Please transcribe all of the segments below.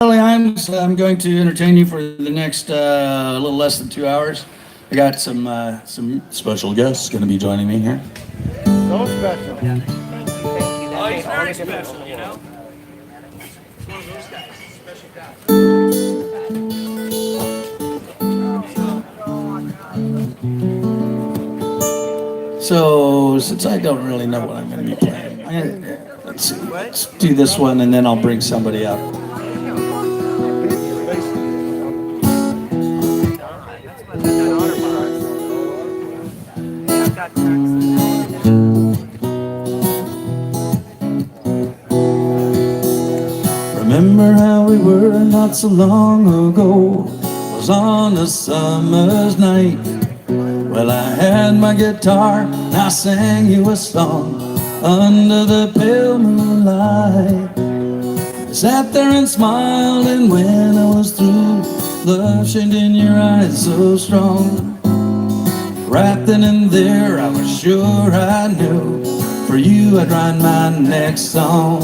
Imes. I'm going to entertain you for the next a little less than 2 hours. I got some special guests going to be joining me here. So special. Oh, he's very special, you know? He's one of those guys. Special guy. So since I don't really know what I'm going to be playing, let's see. Let's do this one, and then I'll bring somebody up. Remember how we were not so long ago? It was on a summer's night. Well, I had my guitar and I sang you a song under the pale moonlight. I sat there and smiled, and when I was through, love shined in your eyes so strong. Right then and there, I was sure I knew for you I'd write my next song.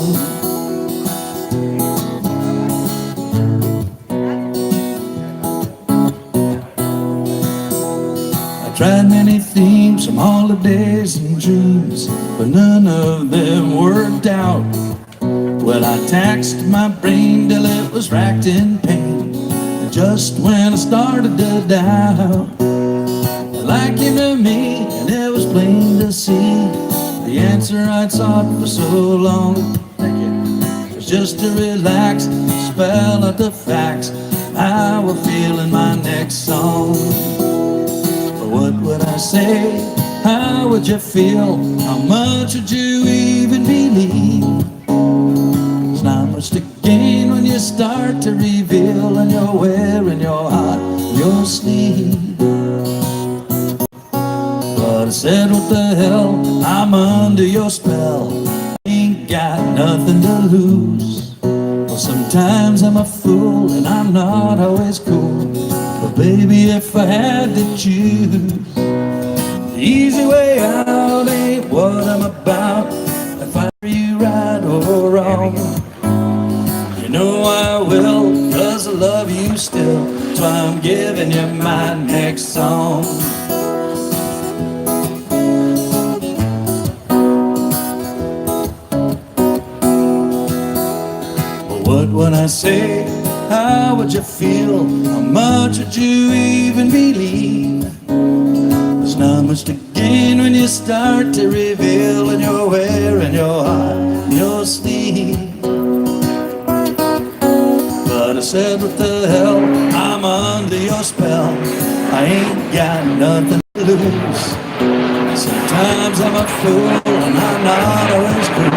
Tried many themes from holidays and dreams, but none of them worked out. Well, I taxed my brain till it was racked in pain, and just when I started to doubt, the light came to me, and it was plain to see the answer I'd sought for so long. Thank you. Was just to relax, spell out the facts, how I feel in my next song. What would I say? How would you feel? How much would you even believe? There's not much to gain when you start to reveal, and you're wearing your heart on your sleeve. But I said, what the hell? I'm under your spell. Ain't got nothing to lose. Well, sometimes I'm a fool and I'm not always cool. But baby, if I had to choose, the easy way out ain't what I'm about. If I are you right or wrong, you know I will, 'cause I love you still. So I'm giving you my next song. But what would I say? How would you feel? How much would you even believe? There's not much to gain when you start to reveal, and you're wearing your heart on your sleeve. But I said, what the hell? I'm under your spell. I ain't got nothing to lose. Sometimes I'm a fool and I'm not always cool.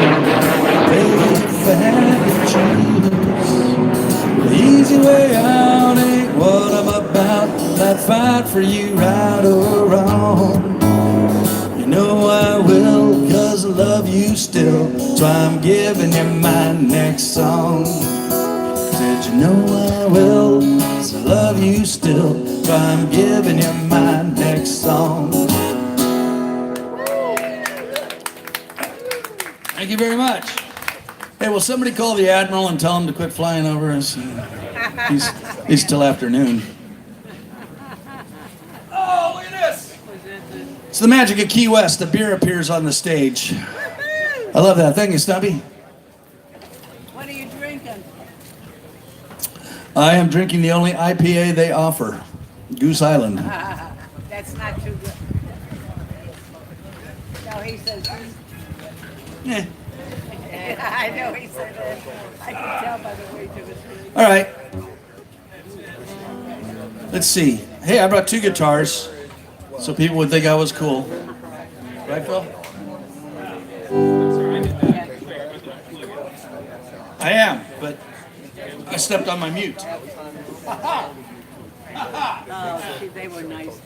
Baby, if I had to choose, the easy way out ain't what I'm about. I'd fight for you right or wrong. You know I will, 'cause I love you still. So I'm giving you my next song. Said you know I will, 'cause I love you still. So I'm giving you my next song. Thank you very much. Hey, will somebody call the Admiral and tell him to quit flying over us? He's till afternoon. Oh, look at this! It's the magic of Key West. The beer appears on the stage. I love that. Thank you, Stubby. What are you drinking? I am drinking the only IPA they offer, Goose Island. That's not too good. No, he says. Eh. I know he said that. I can tell by the way he was doing. All right. Let's see. Hey, I brought two guitars, so people would think I was cool. Right, Phil? I am, but I stepped on my mute. Oh, see, they were nice.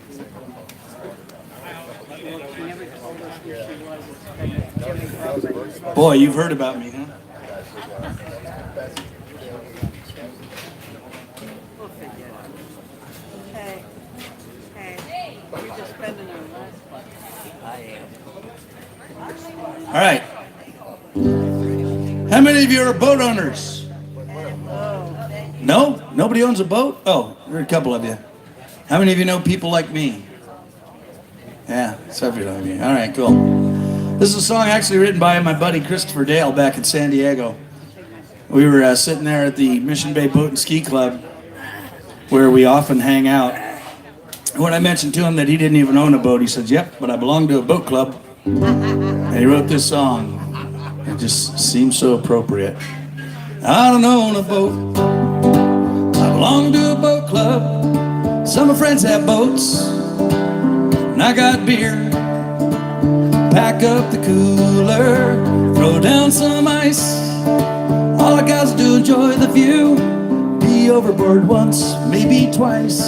She never told us who she was. Boy, you've heard about me, huh? We'll forget it. Hey, we're just spending our last buck. All right. How many of you are boat owners? Oh, No? Nobody owns a boat? Oh, there are a couple of you. How many of you know people like me? Yeah, several of you. All right, cool. This is a song actually written by my buddy Christopher Dale back in San Diego. We were sitting there at the Mission Bay Boat and Ski Club, where we often hang out. When I mentioned to him that he didn't even own a boat, he said, "Yep, but I belong to a boat club." And he wrote this song. It just seems so appropriate. I don't own a boat. I belong to a boat club. Some of my friends have boats, and I got beer. Pack up the cooler, throw down some ice. All I got is to enjoy the view. Be overboard once, maybe twice.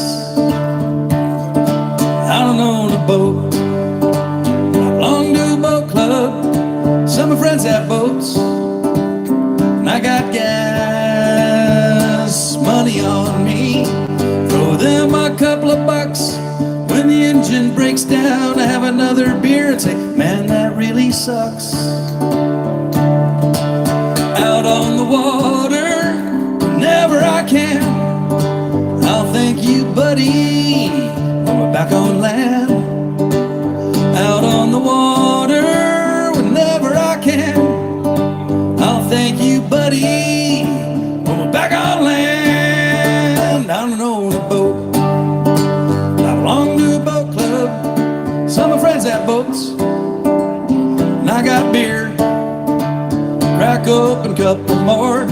I don't own a boat. I belong to a boat club. Some of my friends have boats, and I got gas money on me. Throw them a couple of bucks. When the engine breaks down, I have another beer and say, man, that really sucks. Out on the water, whenever I can, I'll thank you, buddy, when we're back on land. Out on the water, whenever I can, I'll thank you, buddy, when we're back on land. I don't own a boat. I belong to a boat club. Some of my friends have boats, and I got beer. Crack open a couple more.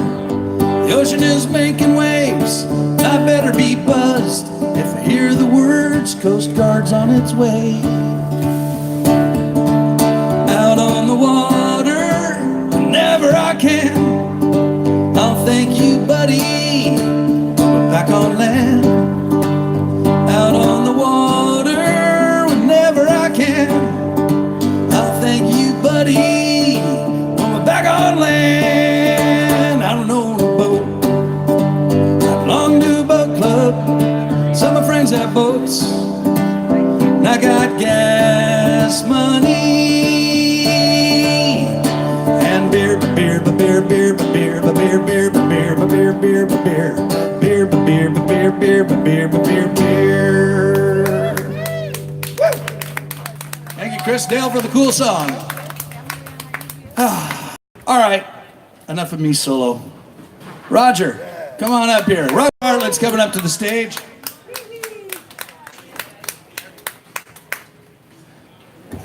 The ocean is making waves. I better be buzzed if I hear the words Coast Guard's on its way. Out on the water, whenever I can, I'll thank you, buddy, when we're back on land. Out on the water, whenever I can, I'll thank you, buddy, when we're back on land. I don't own a boat. I belong to a boat club. Some of my friends have boats, and I got gas money and beer, beer, beer, beer, beer, beer, beer, beer, beer, beer, beer, beer, beer, beer, beer, beer, beer, beer, beer. Thank you, Chris Dale, for the cool song. All right, enough of me solo. Roger, come on up here. Roger Bartlett's coming up to the stage.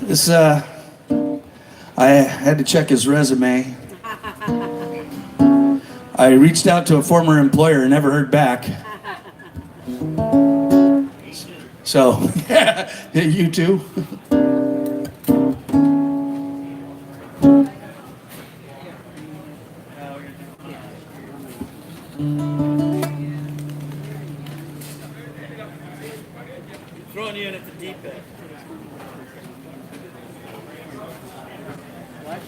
This, I had to check his resume. I reached out to a former employer and never heard back. So, yeah, you too. Throwing you in at the deep end. What?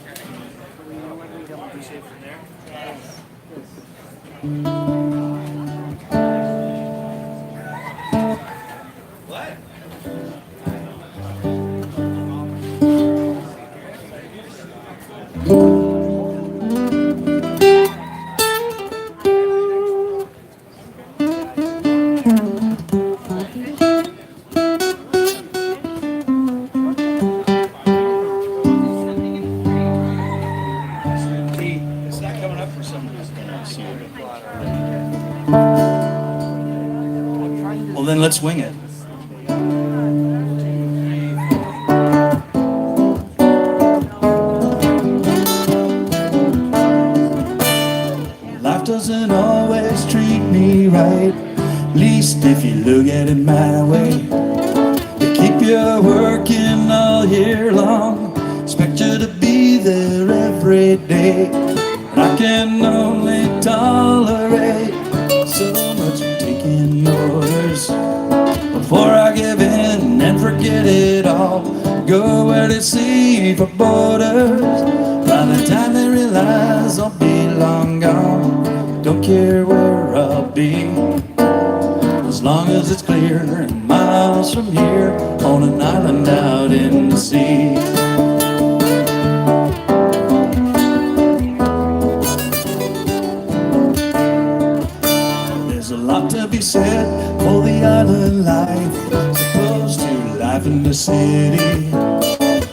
Appreciate from there. Yes. What? It's not coming up for some reason. Well, then let's wing it. Life doesn't always treat me right, least if you look at it my way. They keep you working all year long, expect you to be there every day. I can only tolerate so much taking orders before I give in and forget it all. Go where they see for borders. By the time they realize I'll be long gone, don't care where I'll be, as long as it's clear and miles from here on an island out in the sea. a lot to be said for the island life, as opposed to life in the city.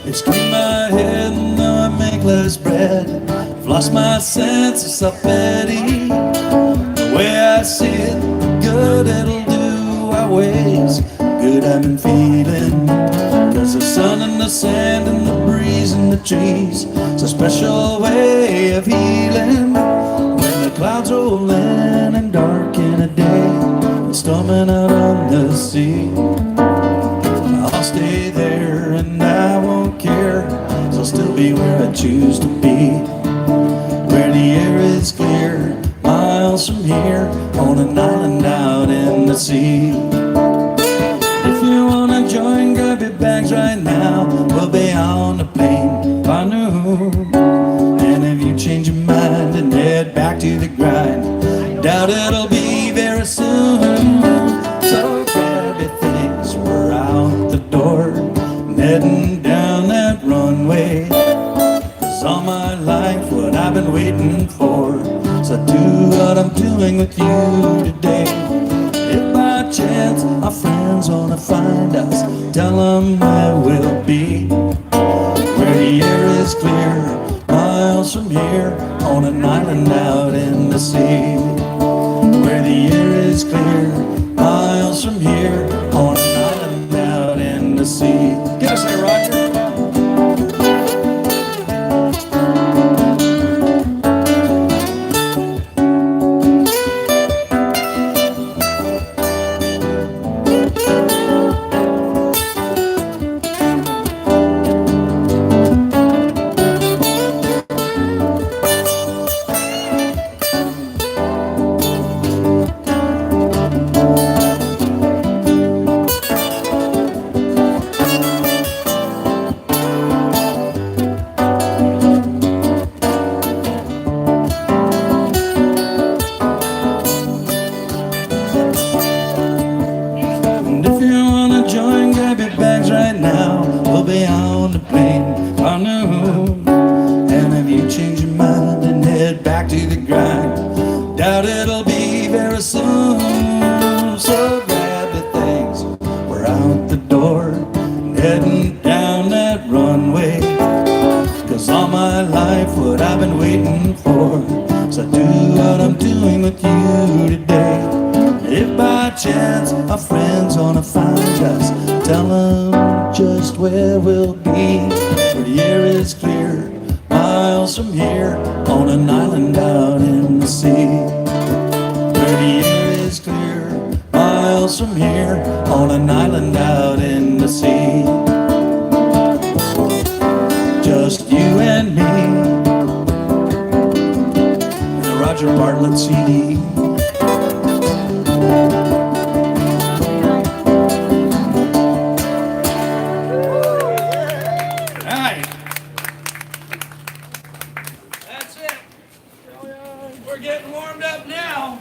It's clean my head and though I make less bread, I've lost my sense of self-pity. The way I see it, the good it'll do outweighs the good I've been feeling. Cause the sun and the sand and the breeze and the trees, it's a special way of healing. When the clouds roll in and darken a day, and storming out on the sea, I'll stay there and I won't care, 'cause I'll still be where I choose to be. Where the air is clear, miles from here, on an island out in the sea. If you wanna join, grab your bags right now, we'll be on the plane by noon. And if you change your mind and head back to the grind, doubt it'll be very soon. So grab your things, we're out the door, heading down that runway. 'Cause all my life what I've been waiting for, so do what I'm doing with you today. If by chance our friends wanna find us, tell them where we'll be. Where the air is clear, miles from here, on an island out in the sea. Where the air is clear, miles from here, on an island out in the sea. Get us there, Roger. Doubt it'll be very soon. So grab the things, we're out the door, heading down that runway. 'Cause all my life what I've been waiting for, so do what I'm doing with you today. If by chance our friends wanna find us, tell them just where we'll be. Where the air is clear, miles from here, on an island out in the sea. Where the air is clear, miles from here, on an island out in the sea. Just you and me, the Roger Bartlett CD. We're getting warmed up now.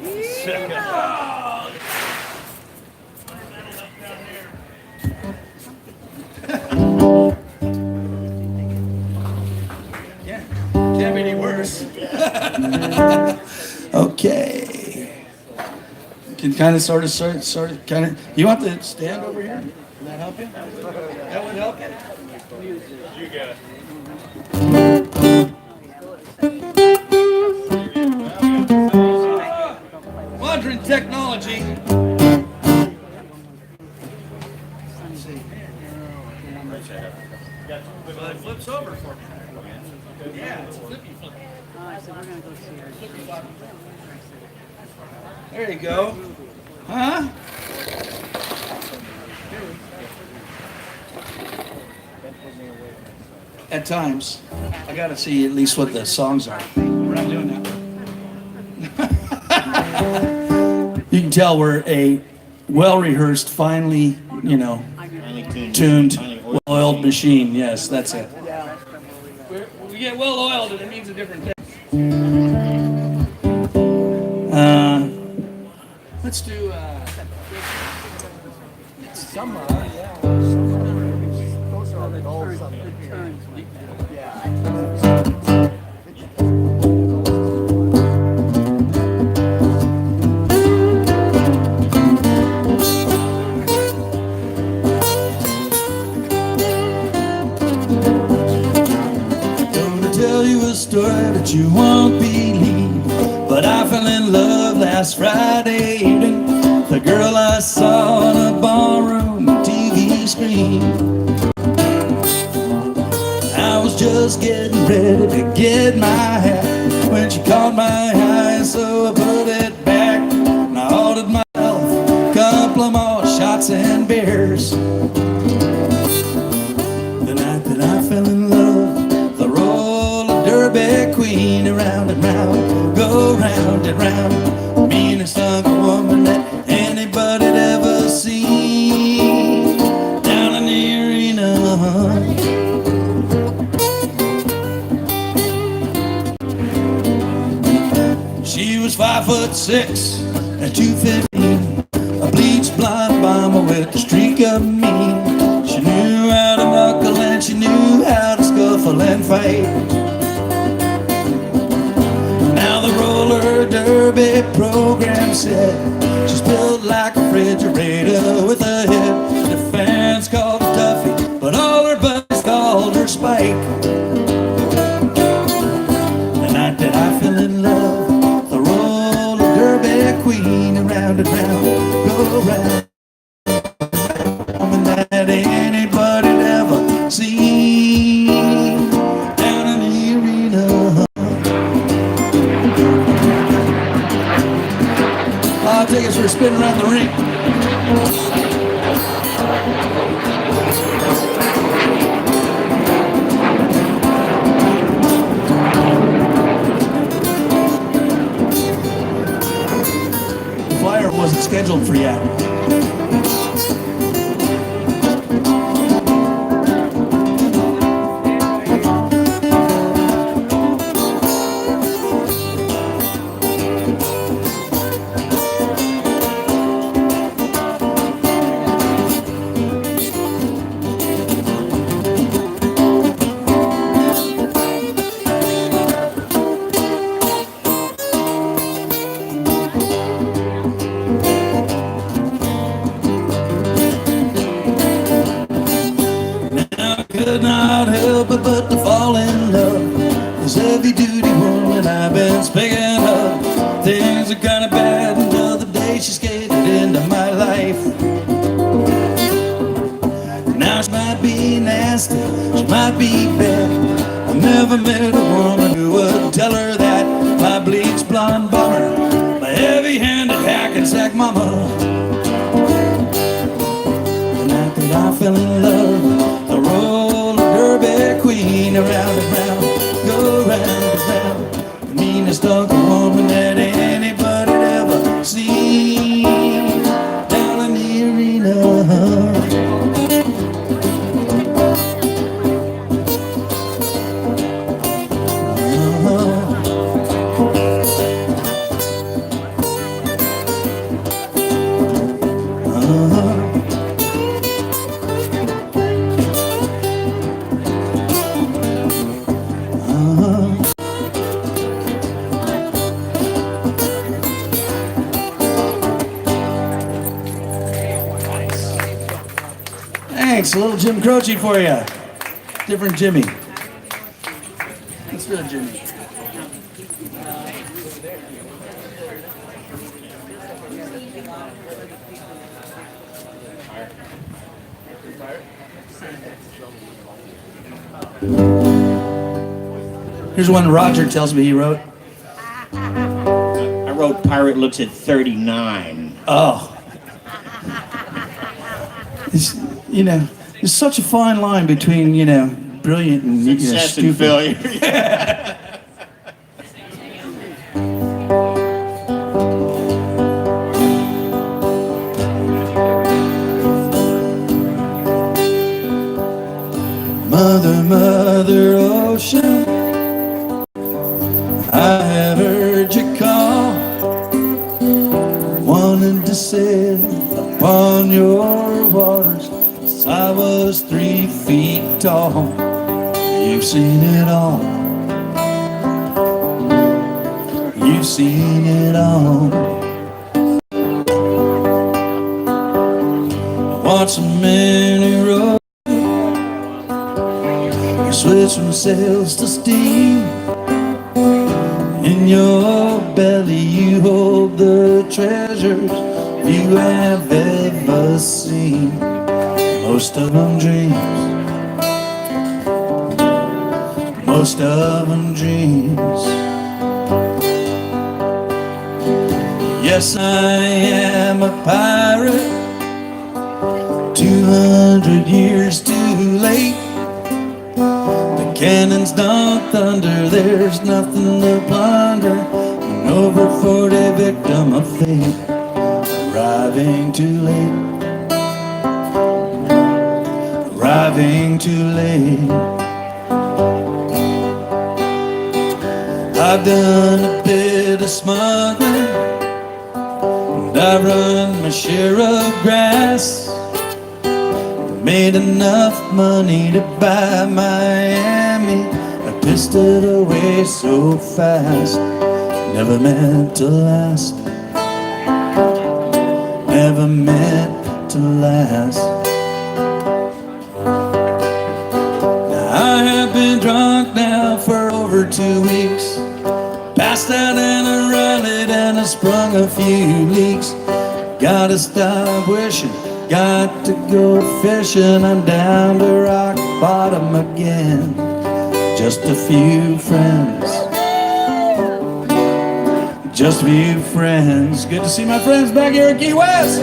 Oh. Yeah, can't be any worse. Okay. You can kind of sort of kind of. You want to stand over here? Can that help you? That would help you. You got it. Modern technology. Well, it flips over for me. Yeah, it's a flippy flip. There you go. Huh? At times, I gotta see at least what the songs are. We're not doing that. You can tell we're a well-rehearsed, finely, tuned, well-oiled machine. Yes, that's it. We get well-oiled and it means a different thing. Let's do summer. Yeah. Those are the goals on the turns. Yeah. Friday evening, the girl I saw on a ballroom TV screen. I was just getting ready to get my hat when she caught my eye, so I put it back and I ordered myself a couple of more shots and beers. The night that I fell in love, the roller derby queen, around and round, go round and round, meanest ugly woman that anybody'd ever seen down in the arena. She was 5'6" and 215, a bleached blonde bomber with a streak of mean. She knew how to knuckle and she knew how to scuffle and fight. Now the roller derby program said she's built like a refrigerator with a hip. The fans called her Duffy, but all her buddies called her Spike. The night that I fell in love, the roller derby queen, around and round, go round, that anybody'd ever seen down in the arena. I'll take us for a spin around the ring. The flyer wasn't scheduled for yet. Could not help it but to fall in love. This heavy duty woman I've been speaking of. Things are kinda bad until the day she skated into my life. Now she might be nasty, she might be bad. I never met a woman who would tell her that. My bleached blonde bomber, my heavy-handed hack and sack mama. The night that I fell in love, the roller derby queen, around and round, go round and round, the meanest ugly woman that anybody'd ever seen down in the arena. Thanks, a little Jim Croce for you. Different Jimmy. Let's do it, Jimmy. Here's one Roger tells me he wrote. I wrote Pirate Looks at 39. Oh. It's, you know, there's such a fine line between, you know, brilliant and Success and stupid. failure. Mother, Mother Ocean, I have heard you call, wanted to sail upon your waters since I was 3 feet tall. You've seen it all, you've seen it all. Watch so many roads switch from sails to steam In your belly you hold the treasures you have ever seen. Most of them dreams, most of them dreams. Yes, I am a pirate, 200 years too late. The cannons don't thunder, there's nothing to plunder. An over 40 victim of fate, arriving too late, arriving too late. I've done a bit of smuggling, and I've run my share of grass. Made enough money to buy Miami. I pissed it away so fast. Never meant to last, never meant to last. Now I have been drunk now for over 2 weeks. Passed out and I rallied and I sprung a few leaks. Gotta stop wishing, got to go fishing. I'm down to rock bottom again. Just a few friends, just a few friends. Good to see my friends back here in Key West.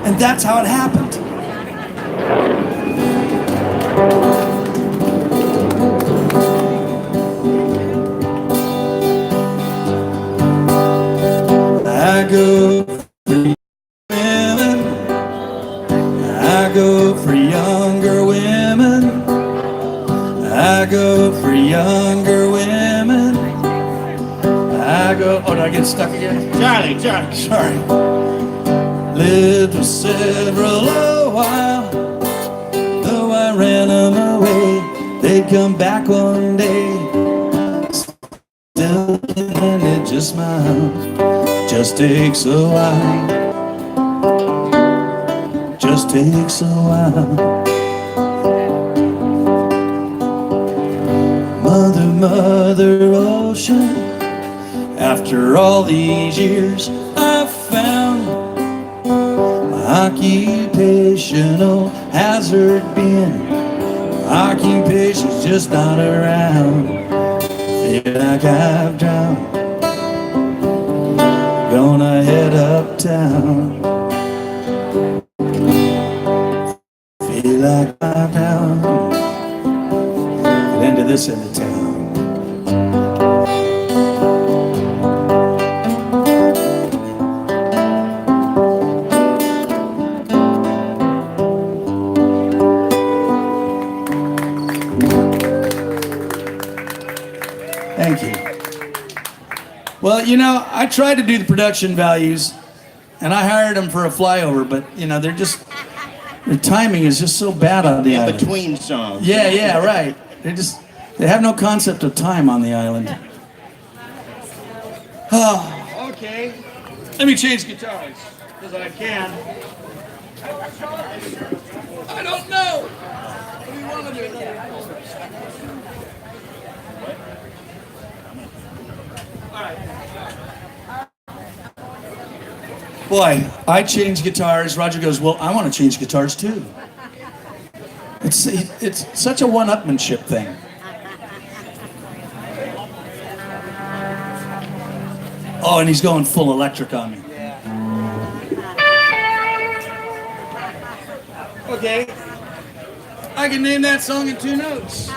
And that's how it happened. I go for women, I go for younger women, I go for younger women, I go, oh, did I get stuck again? Charlie. Sorry. Lived with several a while, though I ran them away. They'd come back one day, still and it just smile. Just takes a while, just takes a while. Mother, Mother Ocean, after all these years I've found occupational hazard being occupation's just not around. Feel like I've drowned, gonna head uptown. Feel like I've drowned, into this end of town. Thank you. Well, you know, I tried to do the production values, and I hired them for a flyover, but, you know, their timing is just so bad on the island. Between songs. Yeah, right. They have no concept of time on the island. Oh, okay. Let me change guitars, because I can. I don't know. What do you want to do? Boy, I change guitars. Roger goes, well, I want to change guitars too. It's such a one-upmanship thing. Oh, and he's going full electric on me. Okay. I can name that song in 2 notes.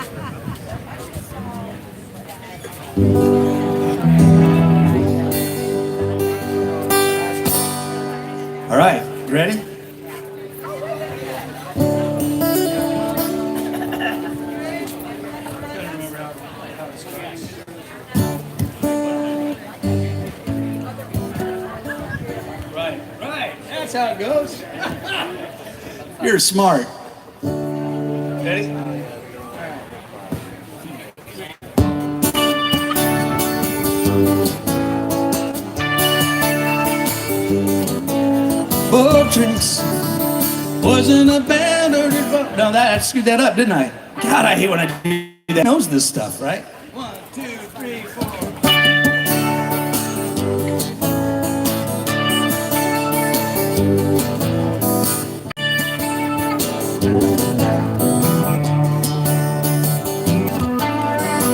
That's how it goes? You're smart. Ready? Boat drinks. Wasn't a band or no, that I screwed that up, didn't I? God, I hate when I do that. Knows this stuff, right? 1, 2, 3, 4.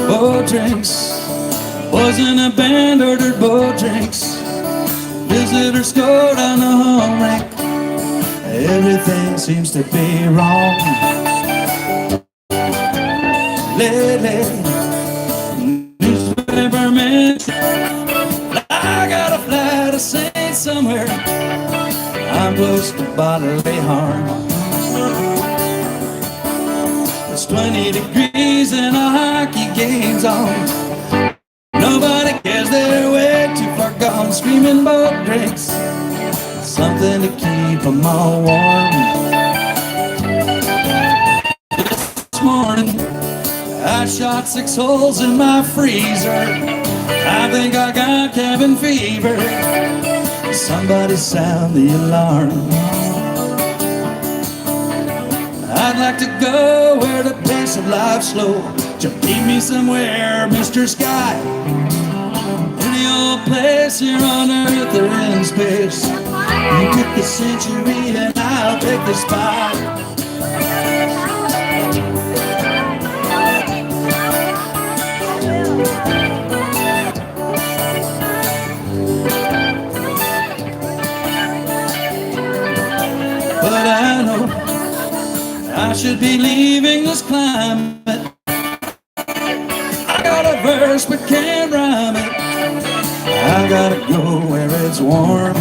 Boat drinks. Wasn't a band ordered boat drinks. Visitors scored on the home rink. Everything seems to be wrong lately. Newspaper mention I got a flight to Saint somewhere. I'm close to bodily harm. It's 20 degrees and a hockey game's on. Nobody cares, they're way too far gone. Screaming boat drinks, something to keep them all warm. This morning, I shot 6 holes in my freezer. I think I got cabin fever. Somebody sound the alarm. I'd like to go where the pace of life's slow. Just lead me somewhere, Mr. Sky. Any old place here on earth or in space. You pick the century and I'll pick the spot. But I know I should be leaving this climate. I got a verse but can't rhyme it. I gotta go where it's warm.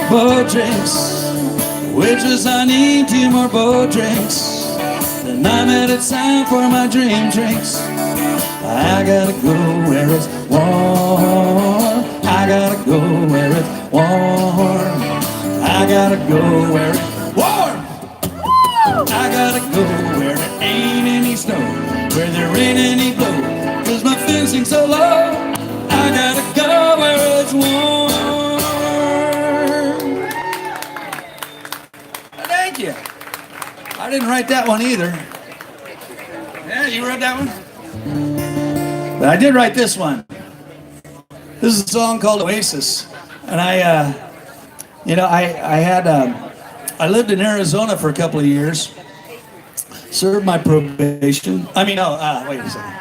Boat drinks, waitress, I need 2 more boat drinks. Then I'm headed south for my dream drinks. I gotta go where it's warm. I gotta go where it's warm. I gotta go where it's warm. I gotta go where there ain't any snow, where there ain't any blow, 'cause my fencing's so low. I gotta go where it's warm. Thank you. I didn't write that one either. Yeah, you wrote that one? But I did write this one. This is a song called Oasis. And I lived in Arizona for a couple of years. Served my probation. Wait a second.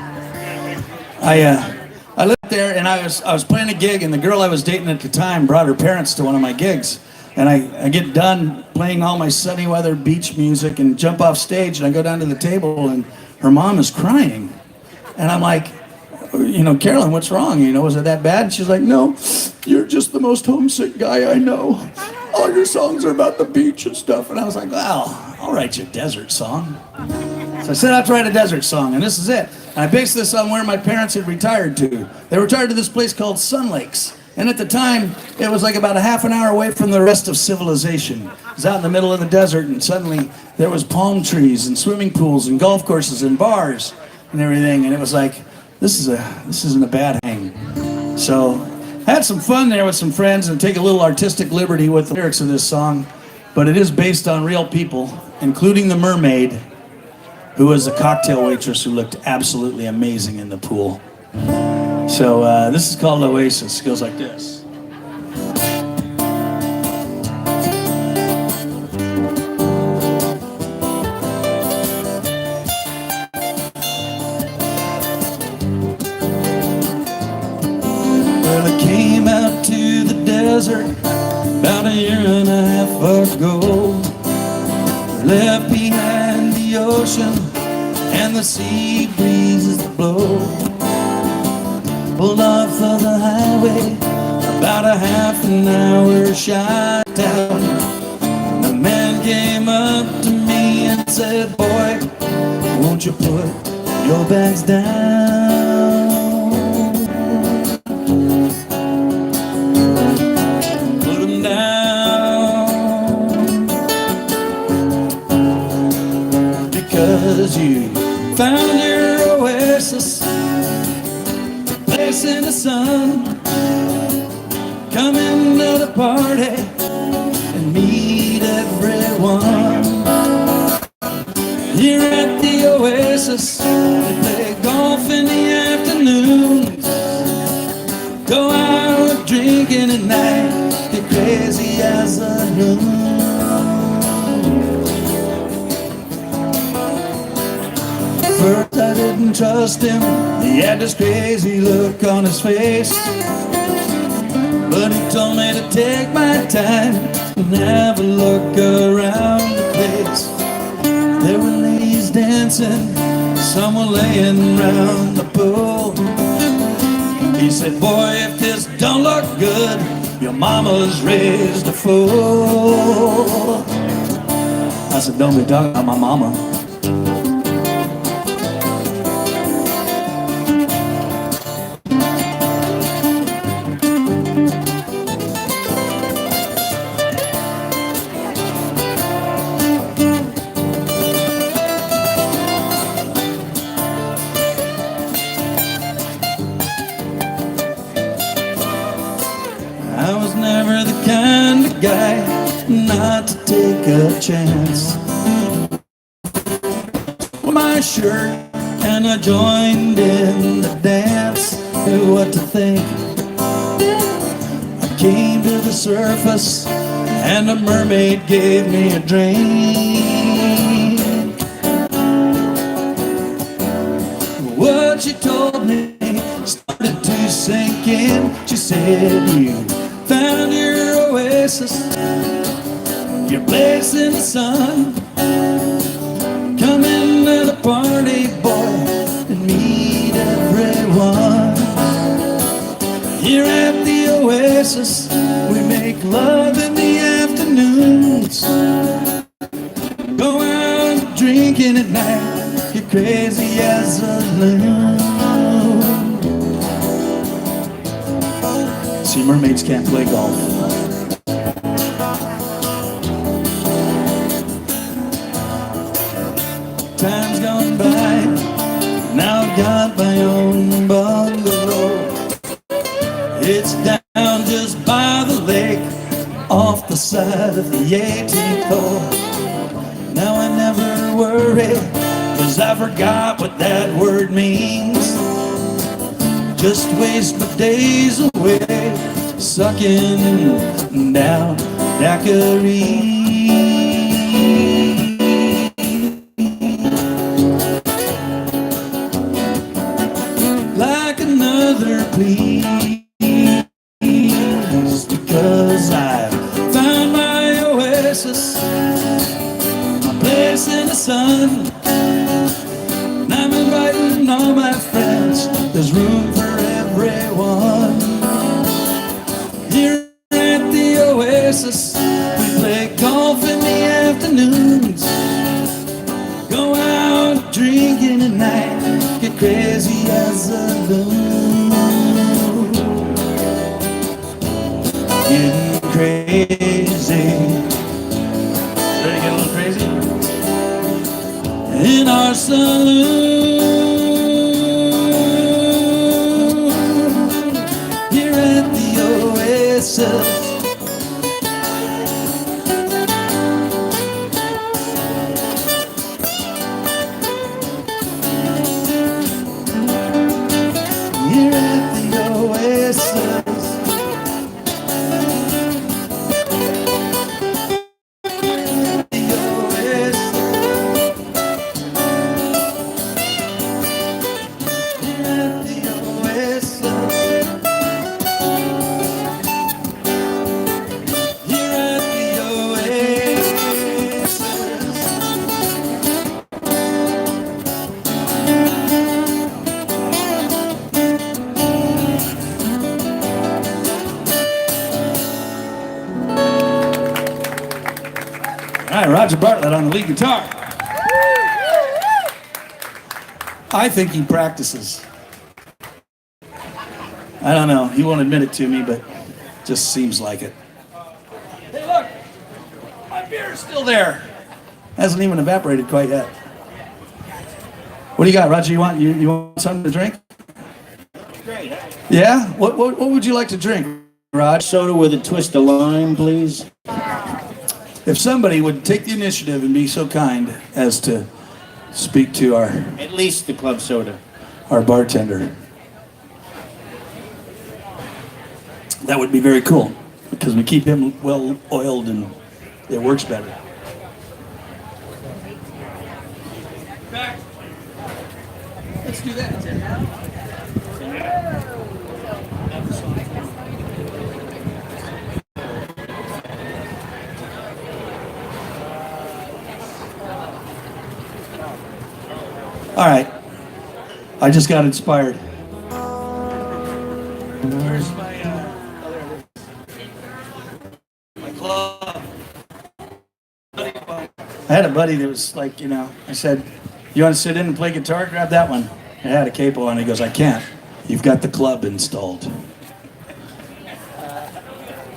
I lived there and I was playing a gig, and the girl I was dating at the time brought her parents to one of my gigs. And I get done playing all my sunny weather beach music and jump off stage, and I go down to the table and her mom is crying. And I'm like, Carolyn, what's wrong? Was it that bad? And she's like, no, you're just the most homesick guy I know. All your songs are about the beach and stuff. And I was like, well, I'll write you a desert song. So I set out to write a desert song, and this is it. And I based this on where my parents had retired to. They retired to this place called Sun Lakes. And at the time, it was like about a half an hour away from the rest of civilization. It was out in the middle of the desert, and suddenly there was palm trees and swimming pools and golf courses and bars and everything. And it was like, this isn't a bad hang. So I had some fun there with some friends and take a little artistic liberty with the lyrics of this song. But it is based on real people, including the mermaid, who was a cocktail waitress who looked absolutely amazing in the pool. So this is called Oasis. It goes like this. Well, I came out to the desert about a year and a half ago. Left behind the ocean and the sea breezes that blow. Pulled off of the highway about a half an hour shot down. The man came up to me and said, boy, won't you put your bags down? place in the sun. Come into the party and meet everyone. Here at the Oasis, they play golf in the afternoons. Go out drinking at night, get crazy as a loon. First I didn't trust him, he had this crazy look on his face. But he told me to take my time and have a look around the place. There were ladies dancing, some were laying round the pool. He said, boy, if this don't look good, your mama's raised a fool. I said, don't be talking about my mama. I was never the kind of guy not to take a chance. With my shirt and I joined in the dance. Knew what to think. I came to the surface and a mermaid gave me a drink. What she told me started to sink in. She said, you found your oasis, your place in the sun. Come into the party, boy, and meet everyone. Here at the Oasis, we make love in the afternoons. Go out drinking at night, get crazy as a loon. See, mermaids can't play golf. Time's gone by, now I've got my own bungalow. It's down just by the lake, off the side of the 18th hole. Now I never worry, 'cause I forgot what that word means. Just waste my days away, sucking down daiquiris. Like another please, because I found my oasis, my place in the sun. And I'm inviting all my friends, there's room for everyone. Here at the Oasis, we play golf in the afternoons. Go out drinking at night, get crazy as a loon. Getting crazy. Ready to get a little crazy? In our saloon, here at the Oasis. Here at the Oasis. The Oasis. Here at the Oasis. Here at the Oasis. All right, Roger Bartlett on the lead guitar. I think he practices. I don't know. He won't admit it to me, but just seems like it. Hey, look. My beer's still there. Hasn't even evaporated quite yet. What do you got, Roger? You want something to drink? Great. right. Yeah? What would you like to drink, Raj? Soda with a twist of lime, please. If somebody would take the initiative and be so kind as to speak to At least the club soda. our bartender, that would be very cool because we keep him well oiled and it works better. Let's do that, Tim. All right. I just got inspired. Where's my my club? I had a buddy that was like, you know, I said, "You want to sit in and play guitar? Grab that one." I had a capo on. He goes, "I can't. You've got the club installed."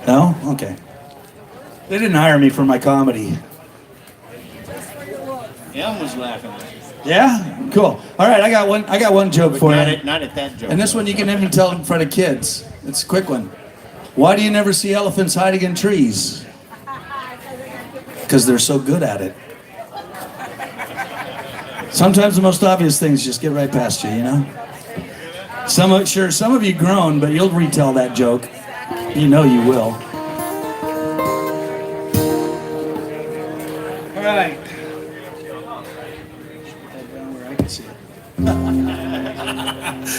No? Okay. They didn't hire me for my comedy. Elm was laughing. Yeah? Cool. All right, I got one joke for you. Not at that joke. And this one you can even tell in front of kids. It's a quick one. Why do you never see elephants hiding in trees? Because they're so good at it. Sometimes the most obvious things just get right past you, you know? Some of you grown, but you'll retell that joke. You know you will. All right. Where I can see it.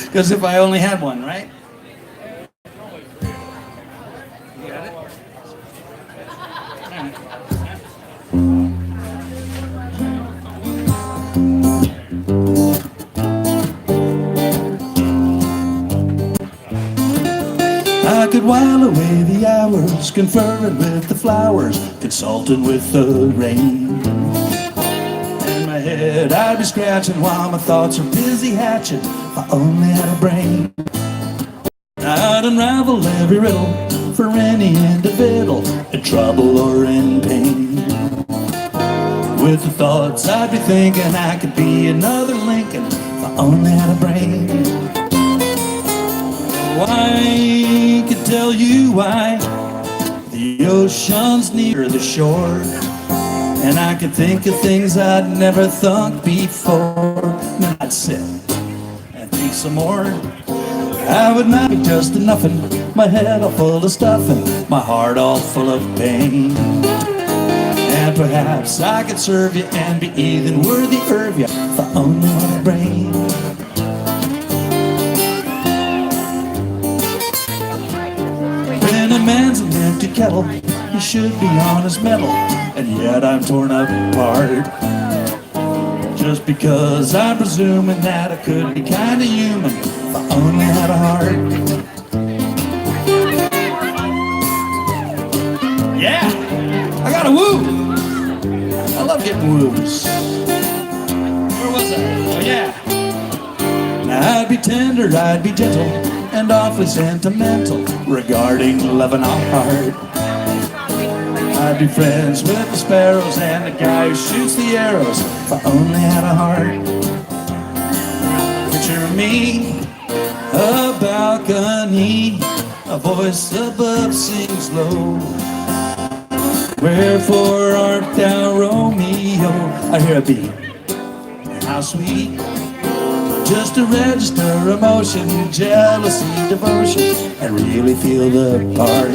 Because if I only had one, right? You got it? I could while away the hours, conferring with the flowers, consulting with the rain. In my head I'd be scratching while my thoughts are busy hatching. If I only had a brain, I'd unravel every riddle for any individual in trouble or in pain. With the thoughts I'd be thinking I could be another Lincoln if I only had a brain. I could tell you why the ocean's near the shore, and I could think of things I'd never thought before. Then I'd sit and think some more. I would not be just a nothing, my head all full of stuffing, my heart all full of pain. And perhaps I could serve you and be even worthy of you if I only had a brain. When a man's an empty kettle, he should be on his mettle, and yet I'm torn apart. Just because I'm presuming that I could be kinda human if I only had a heart. Yeah! I got a woo! I love getting woos. Where was I? Oh yeah! Now I'd be tender, I'd be gentle, and awfully sentimental regarding love and heart. I'd be friends with the sparrows and the guy who shoots the arrows if I only had a heart. Picture me, a balcony, a voice above sings low. Wherefore art thou Romeo? I hear a beat. How sweet. Just to register emotion, jealousy, devotion, and really feel the part.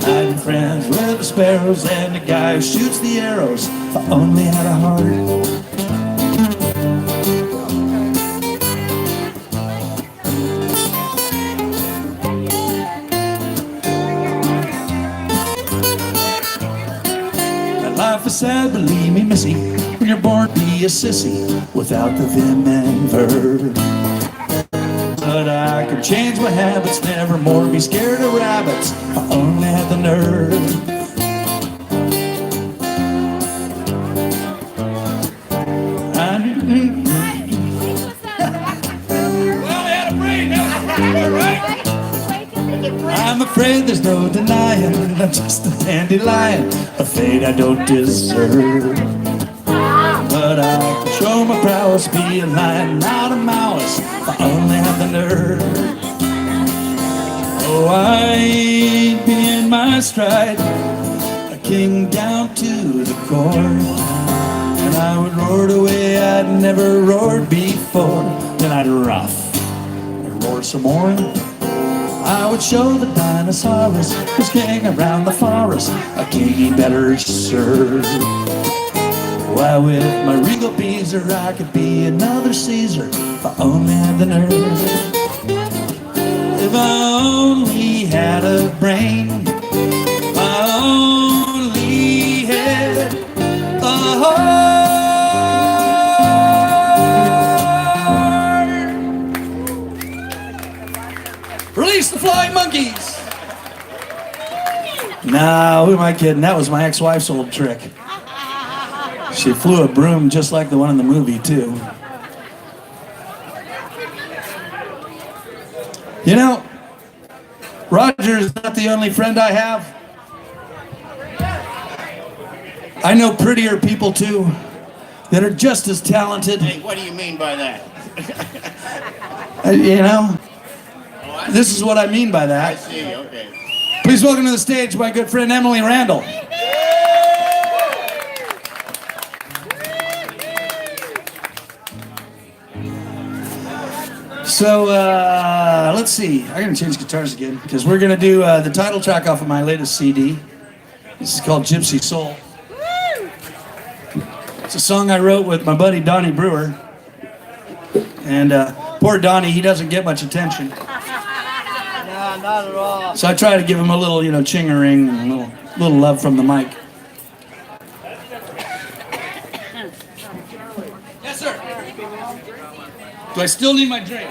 I'd be friends with the sparrows and the guy who shoots the arrows if I only had a heart. Life is sad, believe me, missy, when you're born to be a sissy without the vim and verve. But I could change my habits, never more be scared of rabbits if I only had the nerve. Well, I had a brain, that was right? I'm afraid there's no denying I'm just a dandelion, a fate I don't deserve. But I can show my prowess must be a lion, not a mouse. If I only had the nerve. Oh, I'd be in my stride, a king down to the core, and I would roar the way I'd never roared before. Then I'd rough and roar some more. I would show the dinosaurs who's king around the forest, a king he better serve. Why, with my regal beezer, I could be another Caesar if I only had the nerve. If I only had a brain, if I only had a heart. Release the flying monkeys. Nah, who am I kidding? That was my ex-wife's old trick. She flew a broom just like the one in the movie, too. You know, Roger is not the only friend I have. I know prettier people, too, that are just as talented. Hey, what do you mean by that? You know, this is what I mean by I that. see, okay. Please welcome to the stage my good friend Emily Randall. So, let's see. I'm going to change guitars again because we're going to do the title track off of my latest CD. This is called Gypsy Soul. It's a song I wrote with my buddy Donnie Brewer. And poor Donnie, he doesn't get much attention. Nah, not at all. So I try to give him a little, ching-a-ring and a little love from the mic. Yes, sir. Do I still need my drink?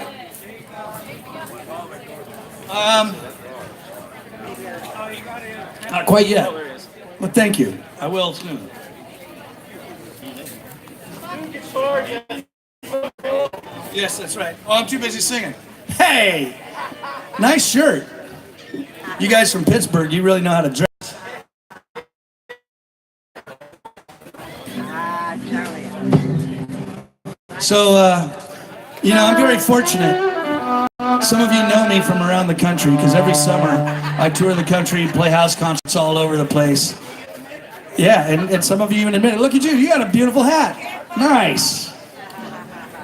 Not quite yet. But thank you. I will soon. Yes, that's right. Oh, I'm too busy singing. Hey! Nice shirt. You guys from Pittsburgh, you really know how to dress. So, I'm very fortunate. Some of you know me from around the country because every summer I tour the country, play house concerts all over the place. Yeah, and some of you even admit it. Look at you, you got a beautiful hat. Nice.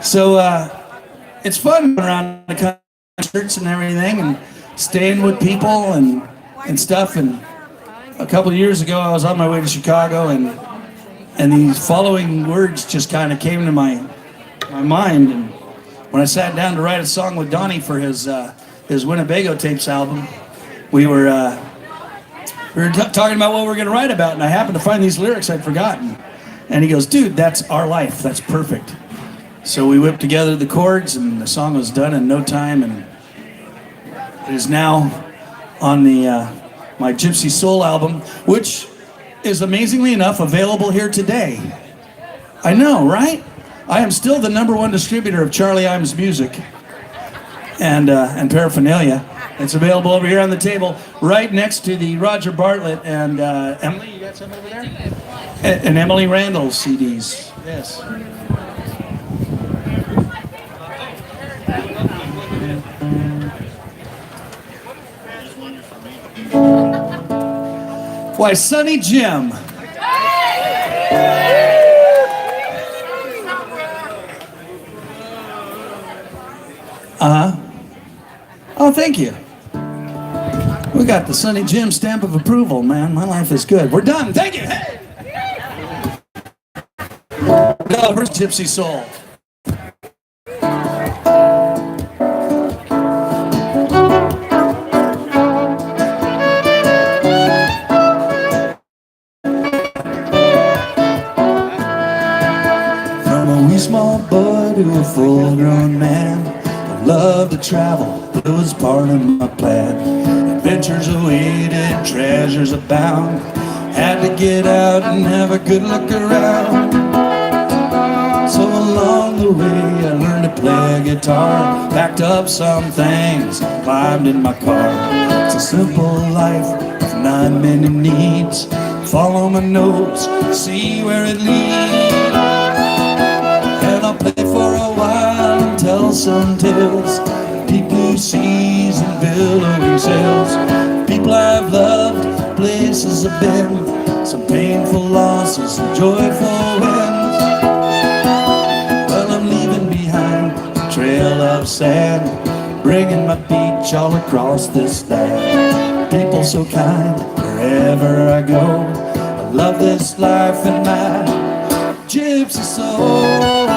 So, it's fun around the concerts and everything and staying with people and stuff. And a couple of years ago, I was on my way to Chicago and these following words just kind of came to my mind. And when I sat down to write a song with Donnie for his Winnebago Tapes album, we were talking about what we were going to write about, and I happened to find these lyrics I'd forgotten. And he goes, "Dude, that's our life. That's perfect." So we whipped together the chords, and the song was done in no time, and it is now on the my Gypsy Soul album, which is amazingly enough available here today. I know, right? I am still the #1 distributor of Charlie Imes music and paraphernalia. It's available over here on the table, right next to the Roger Bartlett and Emily. You got some over there? And Emily Randall CDs. Yes. Why, Sonny Jim. Oh, thank you. We got the Sonny Jim stamp of approval, man. My life is good. We're done. Thank you. Hey! No, where's Gypsy Soul? From a wee small boy to a full-grown man, I love to travel, but it was part of my plan. Adventures awaited, treasures abound. Had to get out and have a good look around. So along the way I learned to play guitar, packed up some things, climbed in my car. It's a simple life with not many needs. Follow my nose, see where it leads. And I'll play for a while and tell some tales. Deep blue seas and billowing sails. People I've loved, places I've been, some painful losses and joyful wins. Well, I'm leaving behind a trail of sand, bringing my beach all across this land. People so kind wherever I go. I love this life and my gypsy soul.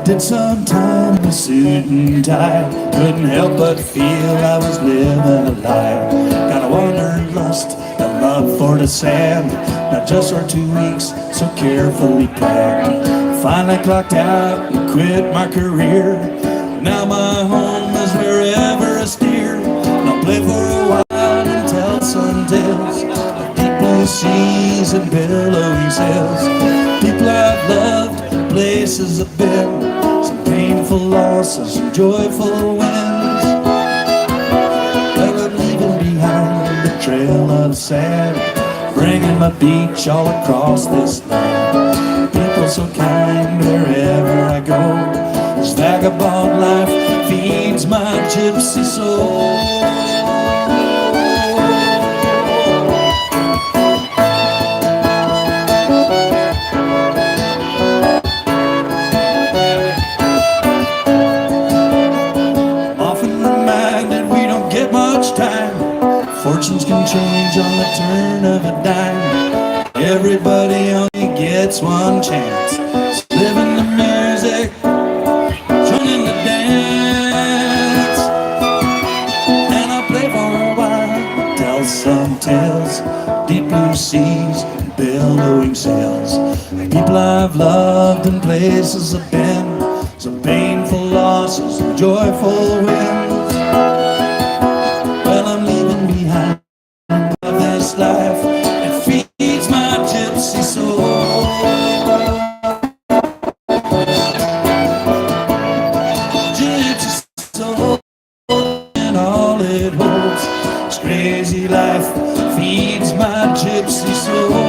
Did some time in a suit and tie. Couldn't help but feel I was living a lie. Got a wanderlust, a love for the sand. Not just for 2 weeks, so carefully planned. Finally clocked out and quit my career. Now my home is wherever I steer. And I'll play for a while and tell some tales of deep blue seas and billowing sails. People I've loved, places I've been, painful losses and joyful wins. Well, I'm leaving behind the trail of sand, bringing my beach all across this land. People so kind wherever I go. This vagabond life feeds my gypsy soul. Fortunes can change on the turn of a dime. Everybody only gets one chance. So live in the music, join in the dance. And I'll play for a while, tell some tales. Deep blue seas, billowing sails. People I've loved and places I've been. Some painful losses and joyful wins. Well, I'm leaving behind this life. It feeds my gypsy soul. Gypsy soul and all it holds. This crazy life feeds my gypsy soul.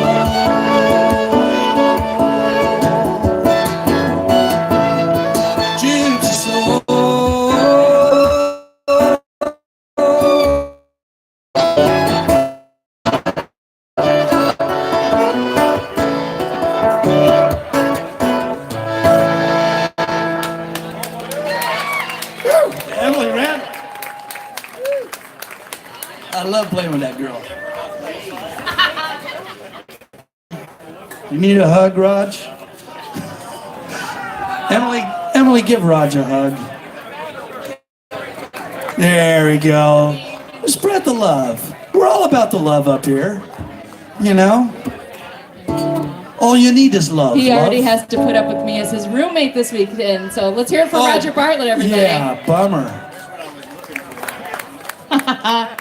I love playing with that girl. You need a hug, Raj? Emily, give Raj a hug. There we go. Spread the love. We're all about the love up here. You know? All you need is love. He already has to put up with me as his roommate this weekend, so let's hear it for Roger Bartlett, everybody. Yeah, bummer.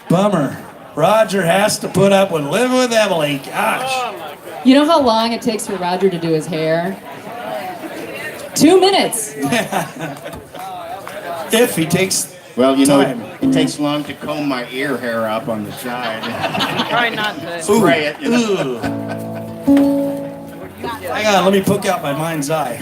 Bummer. Roger has to put up with living with Emily. Gosh. You know how long it takes for Roger to do his hair? 2 minutes. If he takes Well, you time. know, it takes long to comb my ear hair up on the side. Try not to. Spray it. You know? Ooh. Hang on, let me poke out my mind's eye.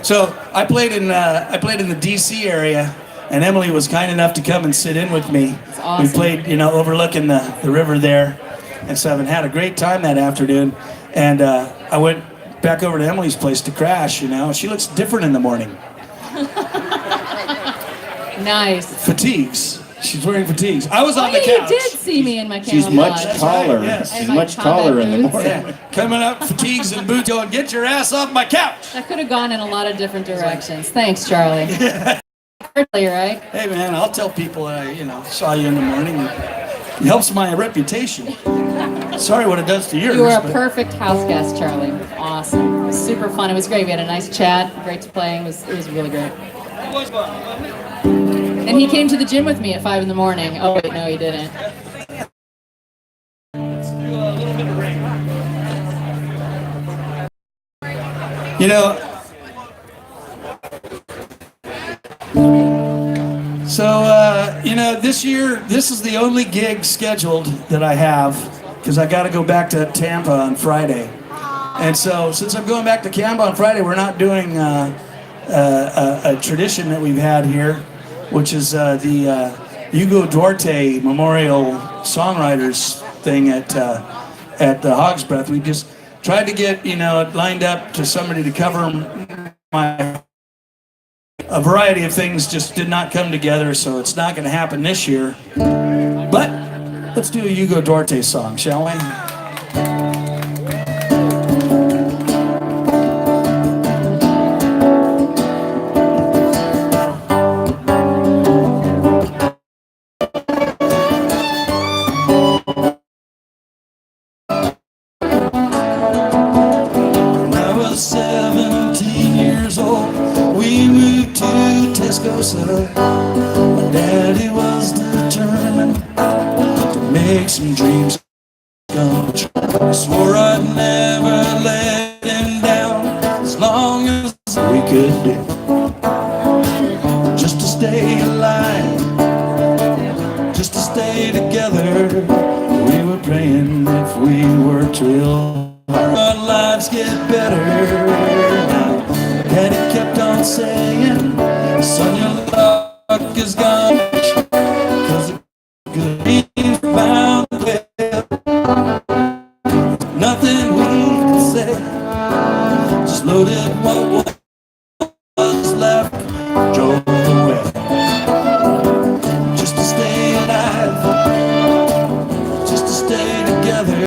So I played in the D.C. area, and Emily was kind enough to come and sit in with me. That's awesome. We played, overlooking the river there, and stuff, and had a great time that afternoon. And I went back over to Emily's place to crash. She looks different in the morning. Nice. Fatigues. She's wearing fatigues. I was on the You couch. did see me in my She's camouflage. much taller. yes. She's And my much taller in the combat morning. Yeah, coming up, fatigues and boots, going, get your ass off my couch. That could have gone in a lot of different directions. Thanks, Charlie. Early, right? Hey man, I'll tell people I, saw you in the morning. It helps my reputation. Sorry what it does to yours. You were a but- perfect house guest, Charlie. Awesome. It was super fun. It was great. We had a nice chat. Great to play. It was really great. And he came to the gym with me at 5 in the morning. Oh wait, no, he didn't. So, you know, this year, this is the only gig scheduled that I have because I got to go back to Tampa on Friday. And so, since I'm going back to Tampa on Friday, we're not doing a tradition that we've had here, which is the Hugo Duarte Memorial Songwriters thing at the Hog's Breath. We just tried to get, you know, it lined up to somebody to cover my. A variety of things just did not come together, so it's not going to happen this year. But let's do a Hugo Duarte song, shall we? When I was 17 years old, we moved to Tuscaloosa. My daddy was determined to make some dreams come true. I swore I'd never let him down as long as we could do, just to stay alive, just to stay together. We were praying if we were to our lives get better. Now, Daddy kept on saying, son, your luck is gone, 'cause it could be